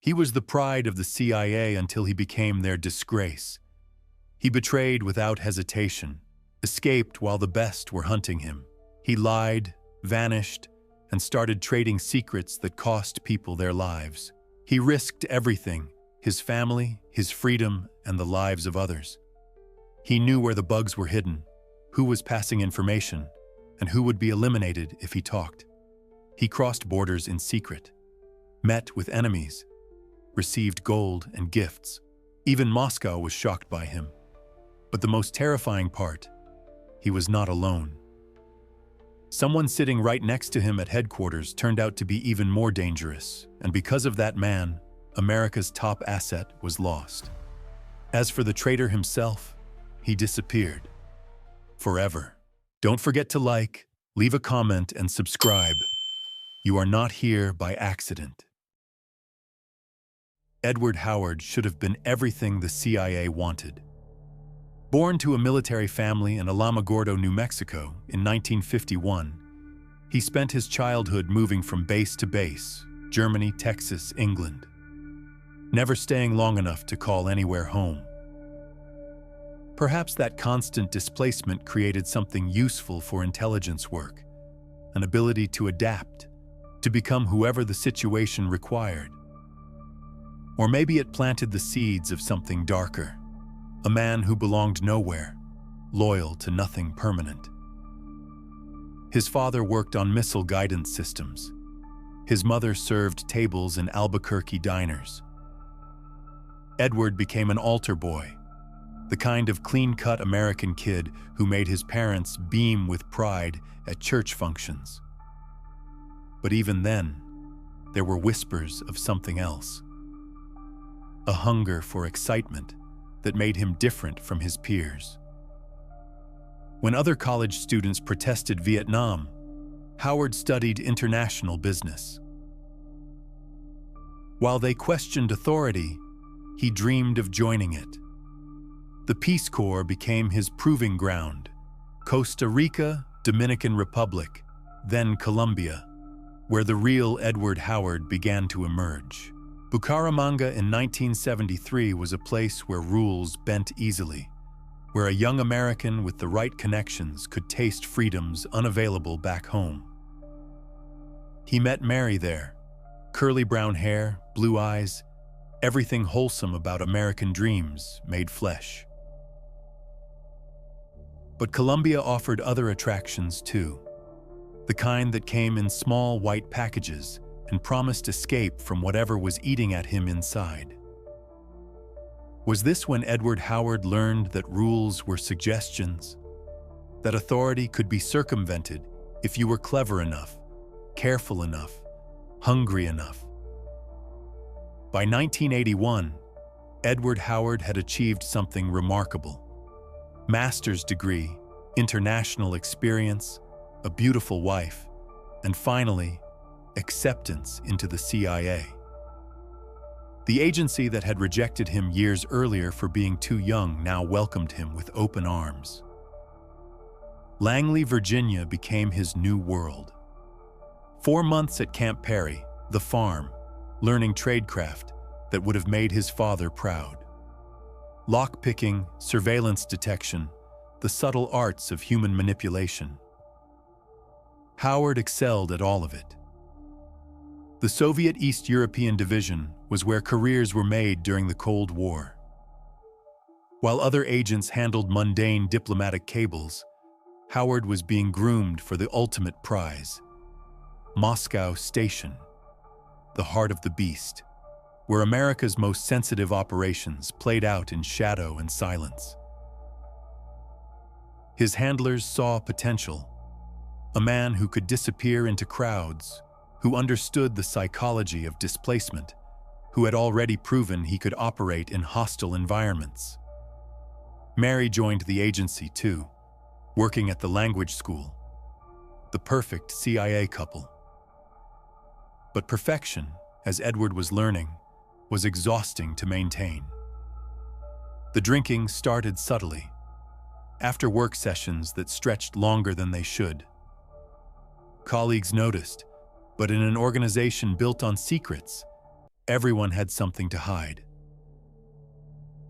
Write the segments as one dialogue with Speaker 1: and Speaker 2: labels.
Speaker 1: He was the pride of the CIA until he became their disgrace. He betrayed without hesitation, escaped while the best were hunting him. He lied, vanished, and started trading secrets that cost people their lives. He risked everything, his family, his freedom, and the lives of others. He knew where the bugs were hidden, who was passing information, and who would be eliminated if he talked. He crossed borders in secret, met with enemies, received gold and gifts. Even Moscow was shocked by him. But the most terrifying part, he was not alone. Someone sitting right next to him at headquarters turned out to be even more dangerous, and because of that man, America's top asset was lost. As for the traitor himself, he disappeared. Forever. Don't forget to like, leave a comment, and subscribe. You are not here by accident. Edward Howard should have been everything the CIA wanted. Born to a military family in Alamogordo, New Mexico in 1951, he spent his childhood moving from base to base, Germany, Texas, England, never staying long enough to call anywhere home. Perhaps that constant displacement created something useful for intelligence work, an ability to adapt, to become whoever the situation required. Or maybe it planted the seeds of something darker, a man who belonged nowhere, loyal to nothing permanent. His father worked on missile guidance systems. His mother served tables in Albuquerque diners. Edward became an altar boy, the kind of clean-cut American kid who made his parents beam with pride at church functions. But even then, there were whispers of something else. A hunger for excitement that made him different from his peers. When other college students protested Vietnam, Howard studied international business. While they questioned authority, he dreamed of joining it. The Peace Corps became his proving ground. Costa Rica, Dominican Republic, then Colombia, where the real Edward Howard began to emerge. Bucaramanga in 1973 was a place where rules bent easily, where a young American with the right connections could taste freedoms unavailable back home. He met Mary there, curly brown hair, blue eyes, everything wholesome about American dreams made flesh. But Colombia offered other attractions too, the kind that came in small white packages and promised escape from whatever was eating at him inside. Was this when Edward Howard learned that rules were suggestions? That authority could be circumvented if you were clever enough, careful enough, hungry enough? By 1981, Edward Howard had achieved something remarkable. Master's degree, international experience, a beautiful wife, and finally, acceptance into the CIA. The agency that had rejected him years earlier for being too young now welcomed him with open arms. Langley, Virginia became his new world. 4 months at Camp Perry, the farm, learning tradecraft that would have made his father proud. Lockpicking, surveillance detection, the subtle arts of human manipulation. Howard excelled at all of it. The Soviet East European Division was where careers were made during the Cold War. While other agents handled mundane diplomatic cables, Howard was being groomed for the ultimate prize, Moscow Station, the heart of the beast, where America's most sensitive operations played out in shadow and silence. His handlers saw potential, a man who could disappear into crowds, who understood the psychology of displacement, who had already proven he could operate in hostile environments. Mary joined the agency too, working at the language school, the perfect CIA couple. But perfection, as Edward was learning, was exhausting to maintain. The drinking started subtly, after work sessions that stretched longer than they should. Colleagues noticed, but in an organization built on secrets, Everyone had something to hide.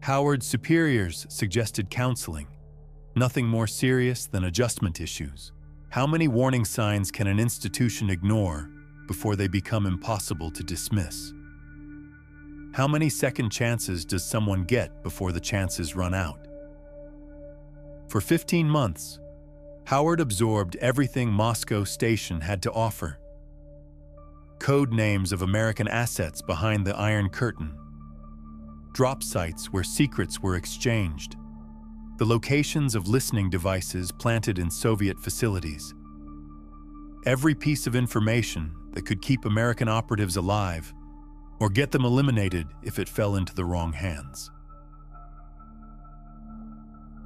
Speaker 1: Howard's superiors suggested counseling, nothing more serious than adjustment issues. How many warning signs can an institution ignore before they become impossible to dismiss? How many second chances does someone get before the chances run out? For 15 months, Howard absorbed everything Moscow Station had to offer. Code names of American assets behind the Iron Curtain, drop sites where secrets were exchanged, the locations of listening devices planted in Soviet facilities. Every piece of information that could keep American operatives alive or get them eliminated if it fell into the wrong hands.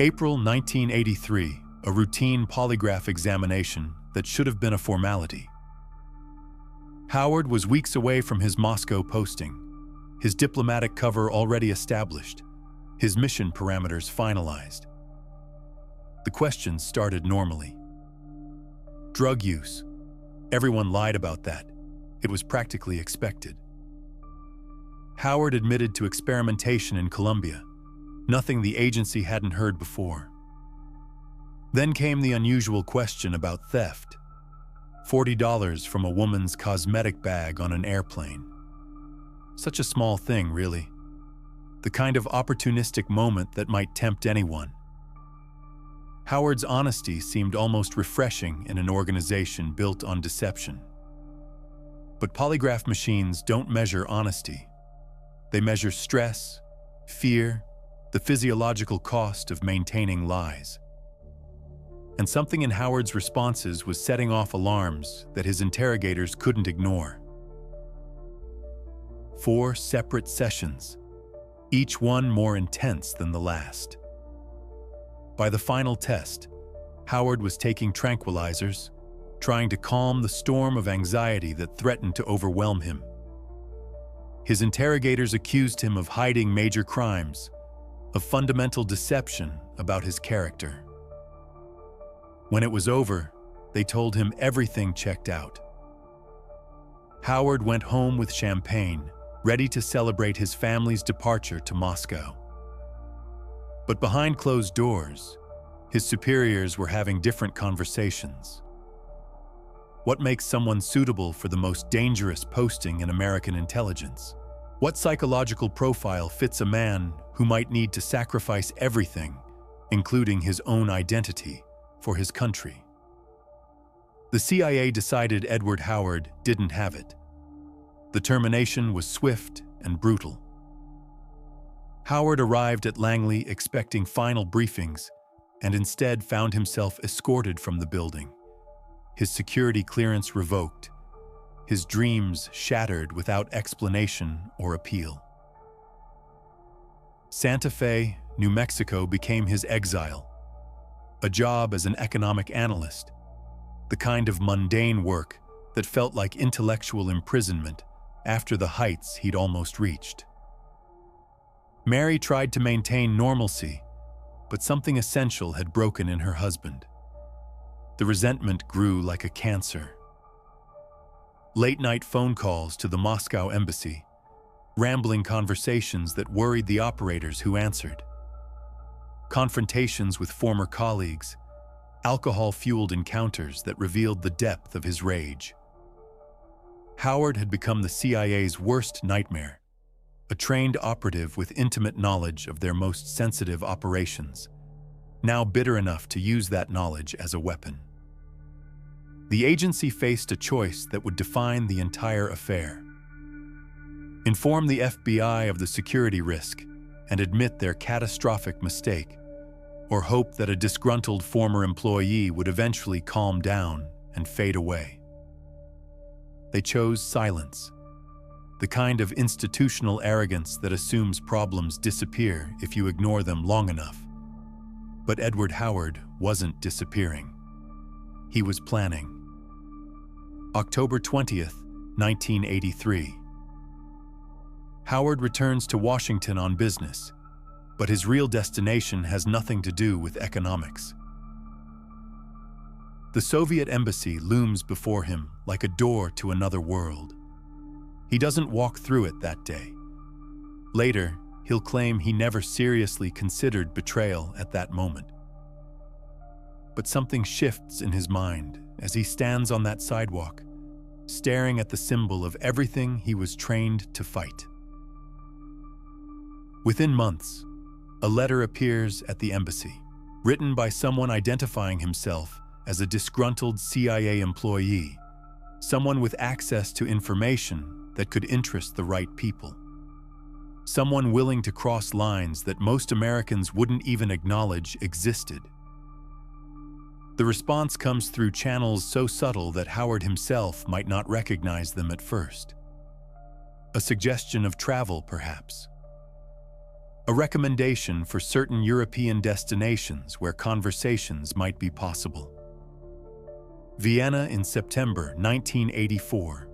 Speaker 1: April 1983, a routine polygraph examination that should have been a formality. Howard was weeks away from his Moscow posting, his diplomatic cover already established, his mission parameters finalized. The questions started normally. Drug use. Everyone lied about that. It was practically expected. Howard admitted to experimentation in Colombia, nothing the agency hadn't heard before. Then came the unusual question about theft. $40 from a woman's cosmetic bag on an airplane. Such a small thing, really. The kind of opportunistic moment that might tempt anyone. Howard's honesty seemed almost refreshing in an organization built on deception. But polygraph machines don't measure honesty. They measure stress, fear, the physiological cost of maintaining lies. And something in Howard's responses was setting off alarms that his interrogators couldn't ignore. 4 separate sessions, each one more intense than the last. By the final test, Howard was taking tranquilizers, trying to calm the storm of anxiety that threatened to overwhelm him. His interrogators accused him of hiding major crimes, of fundamental deception about his character. When it was over, they told him everything checked out. Howard went home with champagne, ready to celebrate his family's departure to Moscow. But behind closed doors, his superiors were having different conversations. What makes someone suitable for the most dangerous posting in American intelligence? What psychological profile fits a man who might need to sacrifice everything, including his own identity, for his country? The CIA decided Edward Howard didn't have it. The termination was swift and brutal. Howard arrived at Langley expecting final briefings and instead found himself escorted from the building, his security clearance revoked, his dreams shattered without explanation or appeal. Santa Fe, New Mexico became his exile, a job as an economic analyst, the kind of mundane work that felt like intellectual imprisonment after the heights he'd almost reached. Mary tried to maintain normalcy, but something essential had broken in her husband. The resentment grew like a cancer. Late-night phone calls to the Moscow embassy, rambling conversations that worried the operators who answered. Confrontations with former colleagues, alcohol-fueled encounters that revealed the depth of his rage. Howard had become the CIA's worst nightmare, a trained operative with intimate knowledge of their most sensitive operations, now bitter enough to use that knowledge as a weapon. The agency faced a choice that would define the entire affair. Inform the FBI of the security risk and admit their catastrophic mistake, or hope that a disgruntled former employee would eventually calm down and fade away. They chose silence, the kind of institutional arrogance that assumes problems disappear if you ignore them long enough. But Edward Howard wasn't disappearing. He was planning. October 20th, 1983. Howard returns to Washington on business, but his real destination has nothing to do with economics. The Soviet embassy looms before him like a door to another world. He doesn't walk through it that day. Later, he'll claim he never seriously considered betrayal at that moment. But something shifts in his mind as he stands on that sidewalk, staring at the symbol of everything he was trained to fight. Within months, a letter appears at the embassy, written by someone identifying himself as a disgruntled CIA employee, someone with access to information that could interest the right people. Someone willing to cross lines that most Americans wouldn't even acknowledge existed. The response comes through channels so subtle that Howard himself might not recognize them at first. A suggestion of travel, perhaps. A recommendation for certain European destinations where conversations might be possible. Vienna in September 1984.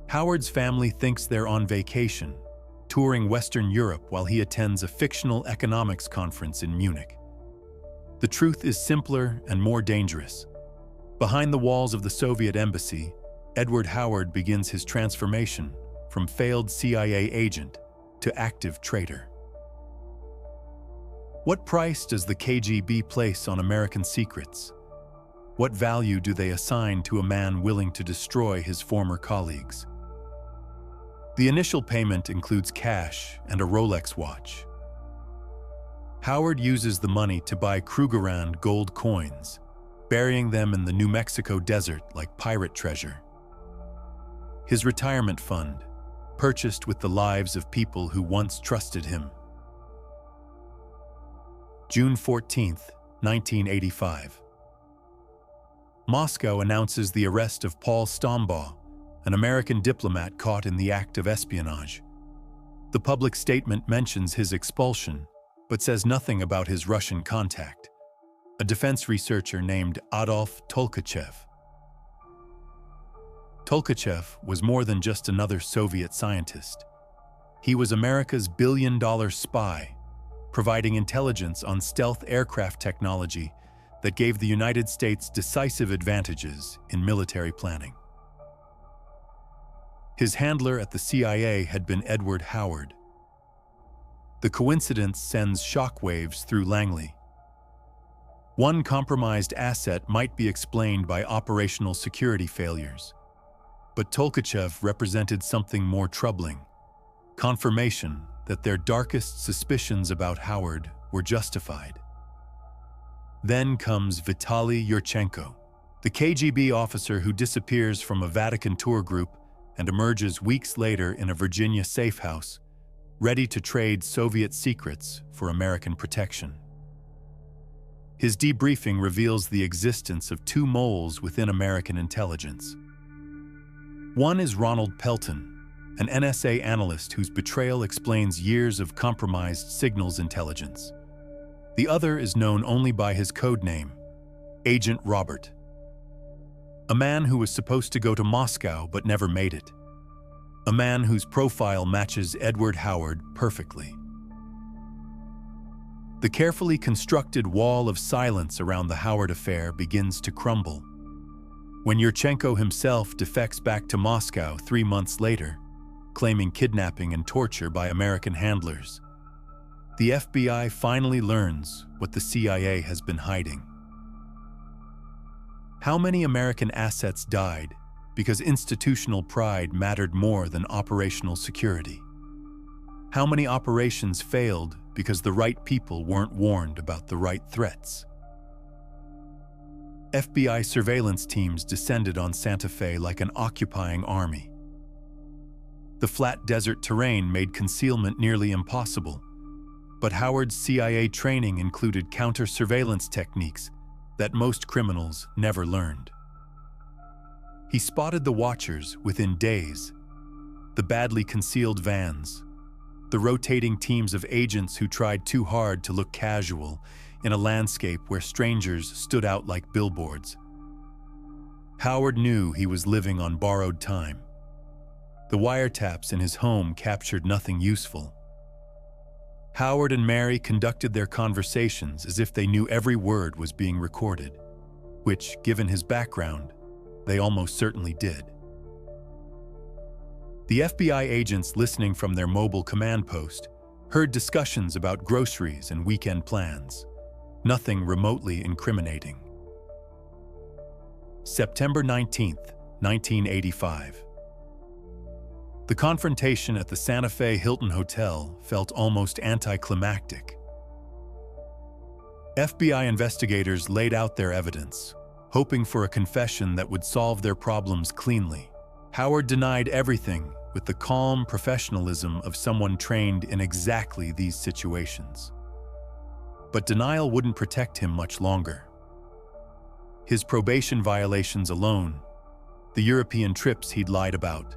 Speaker 1: Howard's family thinks they're on vacation, touring Western Europe while he attends a fictional economics conference in Munich. The truth is simpler and more dangerous. Behind the walls of the Soviet embassy, Edward Howard begins his transformation from failed CIA agent to active traitor. What price does the KGB place on American secrets? What value do they assign to a man willing to destroy his former colleagues? The initial payment includes cash and a Rolex watch. Howard uses the money to buy Krugerrand gold coins, burying them in the New Mexico desert like pirate treasure. His retirement fund, purchased with the lives of people who once trusted him. June 14, 1985. Moscow announces the arrest of Paul Stombaugh, an American diplomat caught in the act of espionage. The public statement mentions his expulsion, but says nothing about his Russian contact, a defense researcher named Adolf Tolkachev. Tolkachev was more than just another Soviet scientist. He was America's billion-dollar spy, providing intelligence on stealth aircraft technology that gave the United States decisive advantages in military planning. His handler at the CIA had been Edward Howard. The coincidence sends shockwaves through Langley. One compromised asset might be explained by operational security failures, but Tolkachev represented something more troubling: confirmation that their darkest suspicions about Howard were justified. Then comes Vitaly Yurchenko, the KGB officer who disappears from a Vatican tour group and emerges weeks later in a Virginia safe house, ready to trade Soviet secrets for American protection. His debriefing reveals the existence of two moles within American intelligence. One is Ronald Pelton, an NSA analyst whose betrayal explains years of compromised signals intelligence. The other is known only by his code name, Agent Robert. A man who was supposed to go to Moscow but never made it. A man whose profile matches Edward Howard perfectly. The carefully constructed wall of silence around the Howard affair begins to crumble. When Yurchenko himself defects back to Moscow 3 months later, claiming kidnapping and torture by American handlers, the FBI finally learns what the CIA has been hiding. How many American assets died because institutional pride mattered more than operational security? How many operations failed because the right people weren't warned about the right threats? FBI surveillance teams descended on Santa Fe like an occupying army. The flat desert terrain made concealment nearly impossible, but Howard's CIA training included counter-surveillance techniques that most criminals never learned. He spotted the watchers within days, the badly concealed vans, the rotating teams of agents who tried too hard to look casual in a landscape where strangers stood out like billboards. Howard knew he was living on borrowed time. The wiretaps in his home captured nothing useful. Howard and Mary conducted their conversations as if they knew every word was being recorded, which, given his background, they almost certainly did. The FBI agents listening from their mobile command post heard discussions about groceries and weekend plans, nothing remotely incriminating. September 19, 1985. The confrontation at the Santa Fe Hilton Hotel felt almost anticlimactic. FBI investigators laid out their evidence, hoping for a confession that would solve their problems cleanly. Howard denied everything with the calm professionalism of someone trained in exactly these situations. But denial wouldn't protect him much longer. His probation violations alone, the European trips he'd lied about,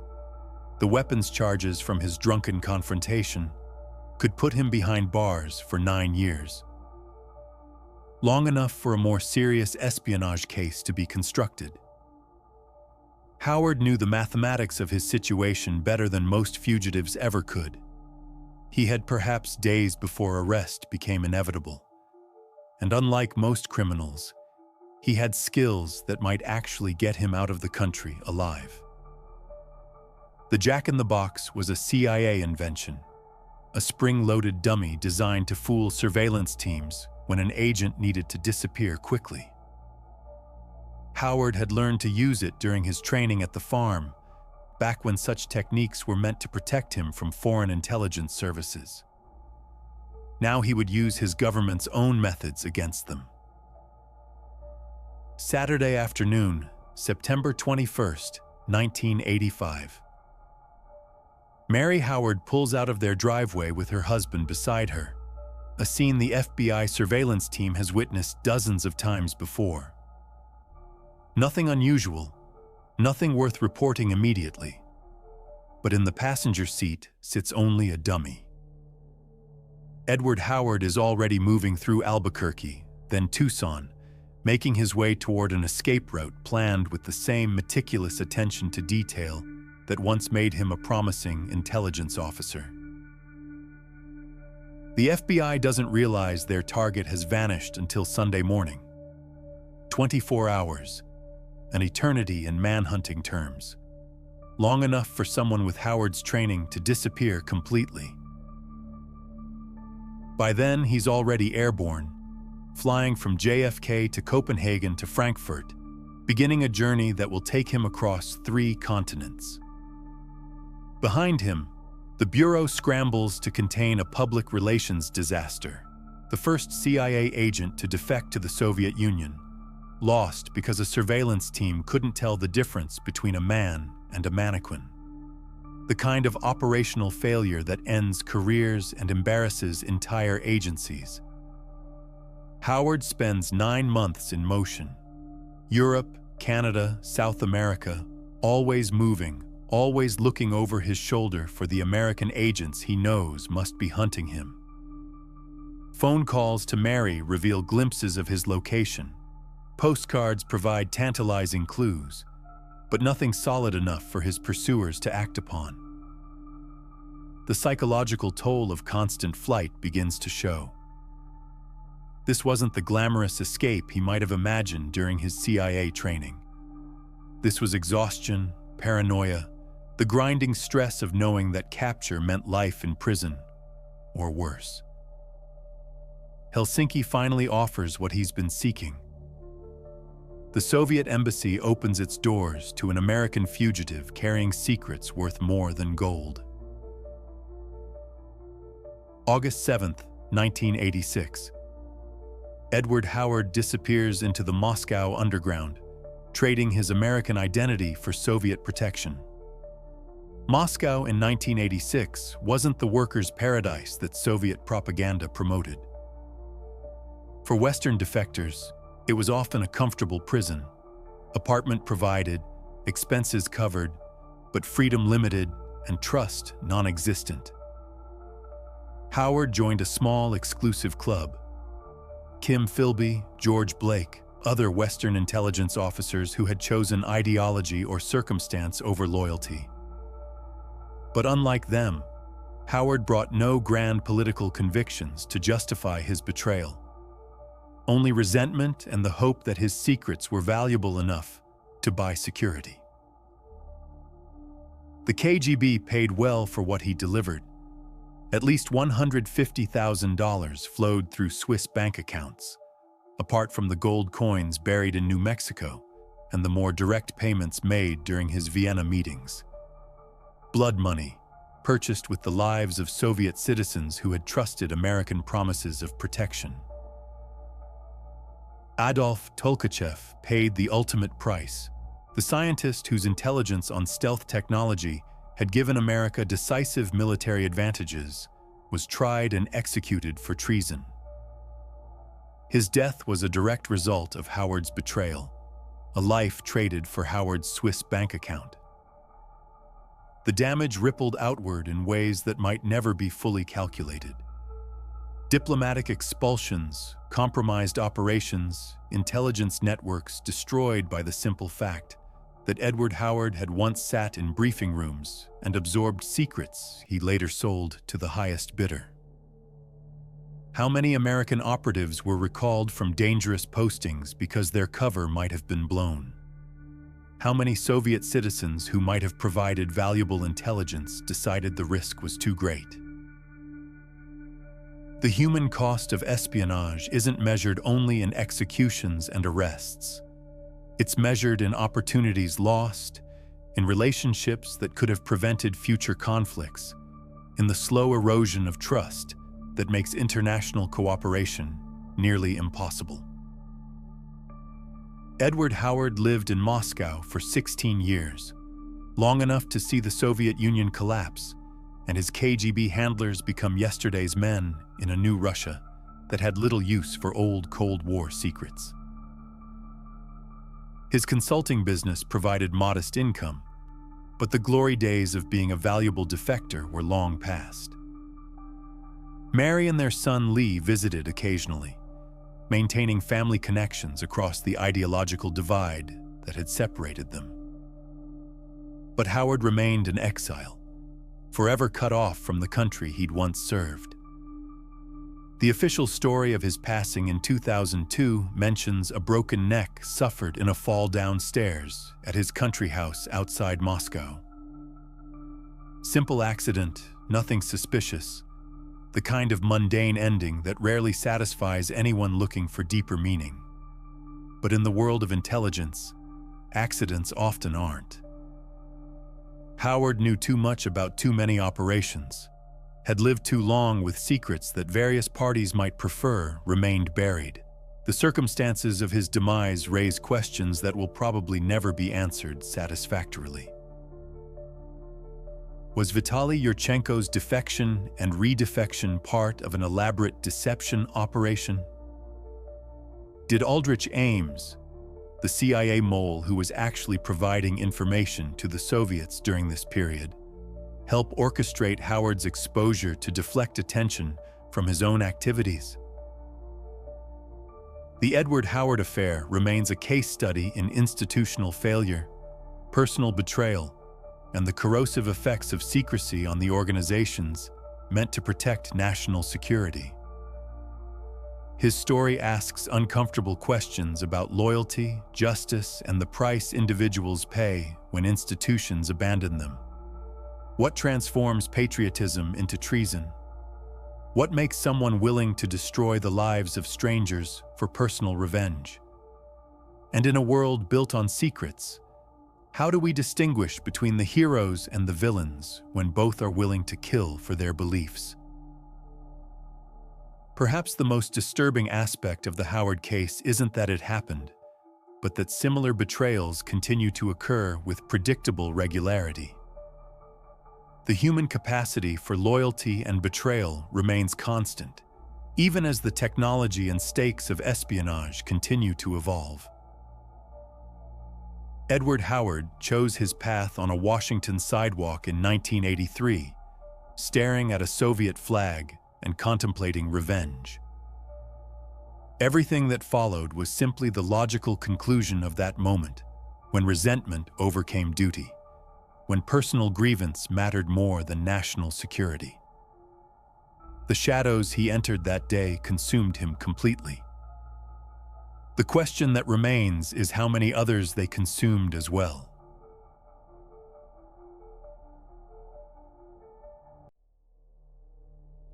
Speaker 1: the weapons charges from his drunken confrontation, could put him behind bars for 9 years. Long enough for a more serious espionage case to be constructed. Howard knew the mathematics of his situation better than most fugitives ever could. He had perhaps days before arrest became inevitable. And unlike most criminals, he had skills that might actually get him out of the country alive. The Jack-in-the-Box was a CIA invention, a spring-loaded dummy designed to fool surveillance teams when an agent needed to disappear quickly. Howard had learned to use it during his training at the farm, back when such techniques were meant to protect him from foreign intelligence services. Now he would use his government's own methods against them. Saturday afternoon, September 21st, 1985. Mary Howard pulls out of their driveway with her husband beside her, a scene the FBI surveillance team has witnessed dozens of times before. Nothing unusual, nothing worth reporting immediately. But in the passenger seat sits only a dummy. Edward Howard is already moving through Albuquerque, then Tucson, making his way toward an escape route planned with the same meticulous attention to detail that once made him a promising intelligence officer. The FBI doesn't realize their target has vanished until Sunday morning. 24 hours, an eternity in manhunting terms. Long enough for someone with Howard's training to disappear completely. By then, he's already airborne, flying from JFK to Copenhagen to Frankfurt, beginning a journey that will take him across 3 continents. Behind him, the Bureau scrambles to contain a public relations disaster, the first CIA agent to defect to the Soviet Union, lost because a surveillance team couldn't tell the difference between a man and a mannequin. The kind of operational failure that ends careers and embarrasses entire agencies. Howard spends 9 months in motion. Europe, Canada, South America, always moving, always looking over his shoulder for the American agents he knows must be hunting him. Phone calls to Mary reveal glimpses of his location. Postcards provide tantalizing clues, but nothing solid enough for his pursuers to act upon. The psychological toll of constant flight begins to show. This wasn't the glamorous escape he might have imagined during his CIA training. This was exhaustion, paranoia, the grinding stress of knowing that capture meant life in prison, or worse. Helsinki finally offers what he's been seeking. The Soviet embassy opens its doors to an American fugitive carrying secrets worth more than gold. August 7th, 1986. Edward Howard disappears into the Moscow underground, trading his American identity for Soviet protection. Moscow in 1986 wasn't the workers' paradise that Soviet propaganda promoted. For Western defectors, it was often a comfortable prison, apartment provided, expenses covered, but freedom limited and trust non-existent. Howard joined a small, exclusive club. Kim Philby, George Blake, other Western intelligence officers who had chosen ideology or circumstance over loyalty. But unlike them, Howard brought no grand political convictions to justify his betrayal. Only resentment and the hope that his secrets were valuable enough to buy security. The KGB paid well for what he delivered. At least $150,000 flowed through Swiss bank accounts, apart from the gold coins buried in New Mexico and the more direct payments made during his Vienna meetings. Blood money, purchased with the lives of Soviet citizens who had trusted American promises of protection. Adolf Tolkachev paid the ultimate price. The scientist whose intelligence on stealth technology had given America decisive military advantages was tried and executed for treason. His death was a direct result of Howard's betrayal, a life traded for Howard's Swiss bank account. The damage rippled outward in ways that might never be fully calculated. Diplomatic expulsions, compromised operations, intelligence networks destroyed by the simple fact that Edward Howard had once sat in briefing rooms and absorbed secrets he later sold to the highest bidder. How many American operatives were recalled from dangerous postings because their cover might have been blown? How many Soviet citizens who might have provided valuable intelligence decided the risk was too great? The human cost of espionage isn't measured only in executions and arrests. It's measured in opportunities lost, in relationships that could have prevented future conflicts, in the slow erosion of trust that makes international cooperation nearly impossible. Edward Howard lived in Moscow for 16 years, long enough to see the Soviet Union collapse and his KGB handlers become yesterday's men in a new Russia that had little use for old Cold War secrets. His consulting business provided modest income, but the glory days of being a valuable defector were long past. Mary and their son Lee visited occasionally, maintaining family connections across the ideological divide that had separated them. But Howard remained in exile, forever cut off from the country he'd once served. The official story of his passing in 2002 mentions a broken neck suffered in a fall downstairs at his country house outside Moscow. Simple accident, nothing suspicious, the kind of mundane ending that rarely satisfies anyone looking for deeper meaning. But in the world of intelligence, accidents often aren't. Howard knew too much about too many operations, had lived too long with secrets that various parties might prefer remained buried. The circumstances of his demise raise questions that will probably never be answered satisfactorily. Was Vitaly Yurchenko's defection and redefection part of an elaborate deception operation? Did Aldrich Ames, the CIA mole who was actually providing information to the Soviets during this period, help orchestrate Howard's exposure to deflect attention from his own activities? The Edward Howard affair remains a case study in institutional failure, personal betrayal, and the corrosive effects of secrecy on the organizations meant to protect national security. His story asks uncomfortable questions about loyalty, justice, and the price individuals pay when institutions abandon them. What transforms patriotism into treason? What makes someone willing to destroy the lives of strangers for personal revenge? And in a world built on secrets, how do we distinguish between the heroes and the villains when both are willing to kill for their beliefs? Perhaps the most disturbing aspect of the Howard case isn't that it happened, but that similar betrayals continue to occur with predictable regularity. The human capacity for loyalty and betrayal remains constant, even as the technology and stakes of espionage continue to evolve. Edward Howard chose his path on a Washington sidewalk in 1983, staring at a Soviet flag and contemplating revenge. Everything that followed was simply the logical conclusion of that moment, when resentment overcame duty, when personal grievance mattered more than national security. The shadows he entered that day consumed him completely. The question that remains is how many others they consumed as well.